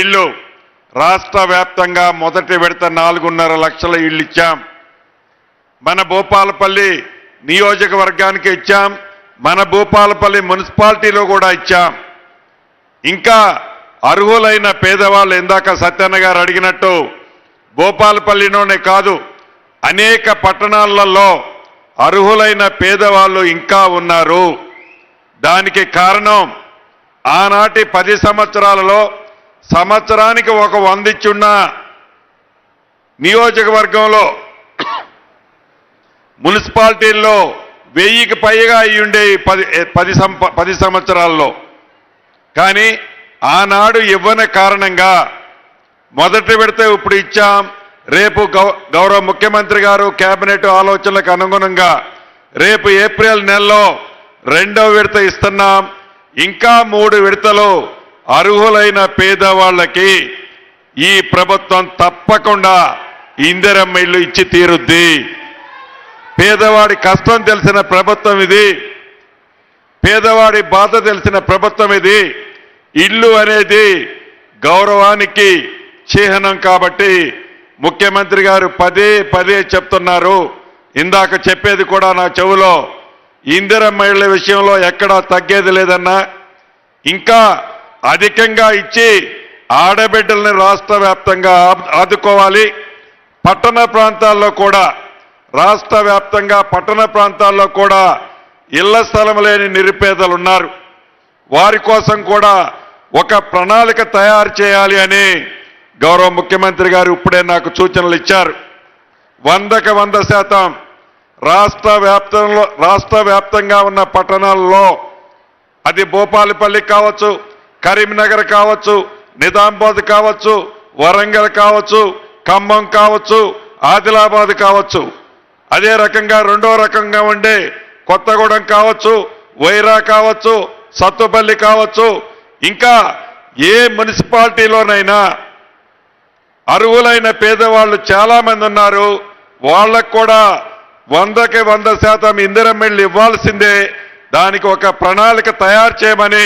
ఇల్లు రాష్ట్ర వ్యాప్తంగా మొదటి విడత 4.5 లక్షల ఇళ్ళు ఇచ్చాం. మన భూపాలపల్లి నియోజకవర్గానికి ఇచ్చాం. మన భూపాలపల్లి మున్సిపాలిటీలో కూడా ఇచ్చాం. ఇంకా అర్హులైన పేదవాళ్ళు ఇందాక సత్యన్న గారు అడిగినట్టు భూపాలపల్లిలోనే కాదు అనేక పట్టణాలలో అర్హులైన పేదవాళ్ళు ఇంకా ఉన్నారు. దానికి కారణం ఆనాటి 10 సంవత్సరాలలో సంవత్సరానికి ఒక 100 ఇచ్చున్న నియోజకవర్గంలో మున్సిపాలిటీల్లో 1000కి పైగా అయ్యుండే 10 సంవత్సరాల్లో. కానీ ఆనాడు ఇవ్వని కారణంగా మొదటి విడత ఇప్పుడు ఇచ్చాం. రేపు గౌరవ ముఖ్యమంత్రి గారు కేబినెట్ ఆలోచనలకు అనుగుణంగా రేపు ఏప్రిల్ నెలలో 2వ విడత ఇస్తున్నాం. ఇంకా 3 విడతలు అర్హులైన పేదవాళ్ళకి ఈ ప్రభుత్వం తప్పకుండా ఇందిరమ్మ ఇల్లు ఇచ్చి తీరుద్ది. పేదవాడి కష్టం తెలిసిన ప్రభుత్వం ఇది. పేదవాడి బాధ తెలిసిన ప్రభుత్వం ఇది. ఇల్లు అనేది గౌరవానికి చిహ్నం కాబట్టి ముఖ్యమంత్రి గారు పదే చెప్తున్నారు. ఇందాక చెప్పేది కూడా నా చెవులో ఇందిరమ్మ ఇళ్ల విషయంలో ఎక్కడా తగ్గేది లేదన్నా. ఇంకా అధికంగా ఇచ్చి ఆడబిడ్డల్ని రాష్ట్ర వ్యాప్తంగా ఆదుకోవాలి. పట్టణ ప్రాంతాల్లో కూడా రాష్ట్ర వ్యాప్తంగా పట్టణ ప్రాంతాల్లో కూడా ఇళ్ల స్థలం లేని నిరుపేదలు ఉన్నారు. వారి కోసం కూడా ఒక ప్రణాళిక తయారు చేయాలి అని గౌరవ ముఖ్యమంత్రి గారు ఇప్పుడే నాకు సూచనలు ఇచ్చారు. 100కి 100% రాష్ట్ర వ్యాప్తంగా ఉన్న పట్టణాల్లో అది భూపాలపల్లి కావచ్చు, కరీంనగర్ కావచ్చు, నిజామాబాద్ కావచ్చు, వరంగల్ కావచ్చు, ఖమ్మం కావచ్చు, ఆదిలాబాద్ కావచ్చు, అదే రకంగా 2వ రకంగా ఉండే కొత్తగూడెం కావచ్చు, వైరా కావచ్చు, సత్తుపల్లి కావచ్చు, ఇంకా ఏ మున్సిపాలిటీలోనైనా అర్హులైన పేదవాళ్ళు చాలా మంది ఉన్నారు. వాళ్ళకు కూడా 100కి 100% ఇందిరమ్మ ఇళ్ళు ఇవ్వాల్సిందే. దానికి ఒక ప్రణాళిక తయారు చేయమని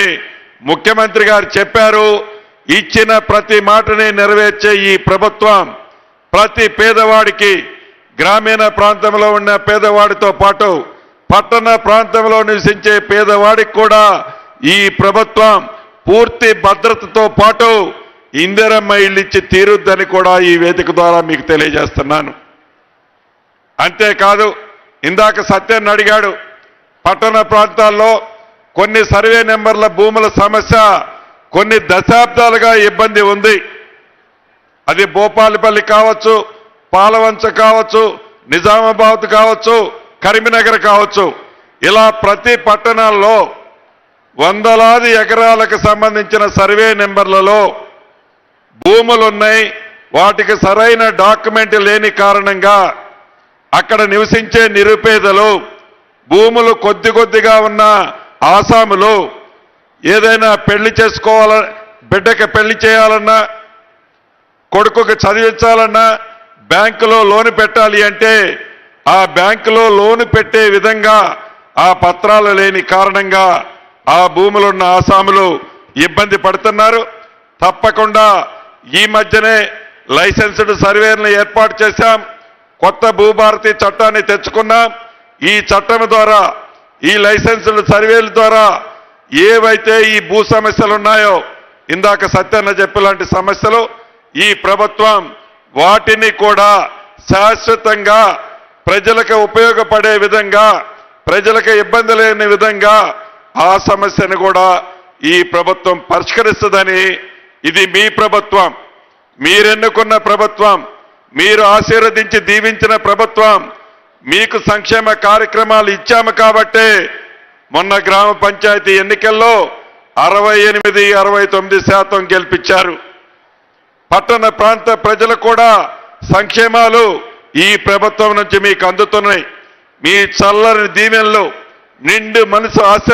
ముఖ్యమంత్రి గారు చెప్పారు. ఇచ్చిన ప్రతి మాటని నెరవేర్చే ఈ ప్రభుత్వం ప్రతి పేదవాడికి గ్రామీణ ప్రాంతంలో ఉన్న పేదవాడితో పాటు పట్టణ ప్రాంతంలో నివసించే పేదవాడికి కూడా ఈ ప్రభుత్వం పూర్తి భద్రతతో పాటు ఇందిరమ్మ ఇల్లు ఇచ్చి తీరుద్దని కూడా ఈ వేదిక ద్వారా మీకు తెలియజేస్తున్నాను. అంతేకాదు ఇందాక సత్యాన్ని అడిగాడు. పట్టణ ప్రాంతాల్లో కొన్ని సర్వే నెంబర్ల భూముల సమస్య కొన్ని దశాబ్దాలుగా ఇబ్బంది ఉంది. అది భూపాలపల్లి కావచ్చు, పాలవంచ కావచ్చు, నిజామాబాద్ కావచ్చు, కరీంనగర్ కావచ్చు, ఇలా ప్రతి పట్టణాల్లో వందలాది ఎకరాలకు సంబంధించిన సర్వే నెంబర్లలో భూములున్నాయి. వాటికి సరైన డాక్యుమెంట్ లేని కారణంగా అక్కడ నివసించే నిరుపేదలు, భూములు కొద్దిగా ఉన్న ఆసాములు ఏదైనా పెళ్లి చేసుకోవాలన్నా, బిడ్డకి పెళ్లి చేయాలన్నా, కొడుకుకి చదివించాలన్నా, బ్యాంకులో లోను పెట్టాలి అంటే ఆ బ్యాంకులో లోను పెట్టే విధంగా ఆ పత్రాలు లేని కారణంగా ఆ భూములున్న ఆసాములు ఇబ్బంది పడుతున్నారు. తప్పకుండా ఈ మధ్యనే లైసెన్స్డ్ సర్వేలను ఏర్పాటు చేశాం. కొత్త భూభారతి చట్టాన్ని తెచ్చుకున్నాం. ఈ చట్టం ద్వారా ఈ లైసెన్స్డ్ సర్వేల ద్వారా ఏవైతే ఈ భూ సమస్యలు ఉన్నాయో ఇందాక సత్యన్న చెప్పలాంటి సమస్యలు ఈ ప్రభుత్వం వాటిని కూడా శాశ్వతంగా ప్రజలకు ఉపయోగపడే విధంగా, ప్రజలకు ఇబ్బంది లేని విధంగా ఆ సమస్యను కూడా ఈ ప్రభుత్వం పరిష్కరిస్తుందని. ఇది మీ ప్రభుత్వం, మీరెన్నుకున్న ప్రభుత్వం, మీరు ఆశీర్వదించి దీవించిన ప్రభుత్వం. మీకు సంక్షేమ కార్యక్రమాలు ఇచ్చాము కాబట్టే మొన్న గ్రామ పంచాయతీ ఎన్నికల్లో 68-69% గెలిపించారు. పట్టణ ప్రాంత ప్రజలు కూడా సంక్షేమాలు ఈ ప్రభుత్వం నుంచి మీకు అందుతున్నాయి. మీ చల్లని దీవెనలు, నిండు మనసు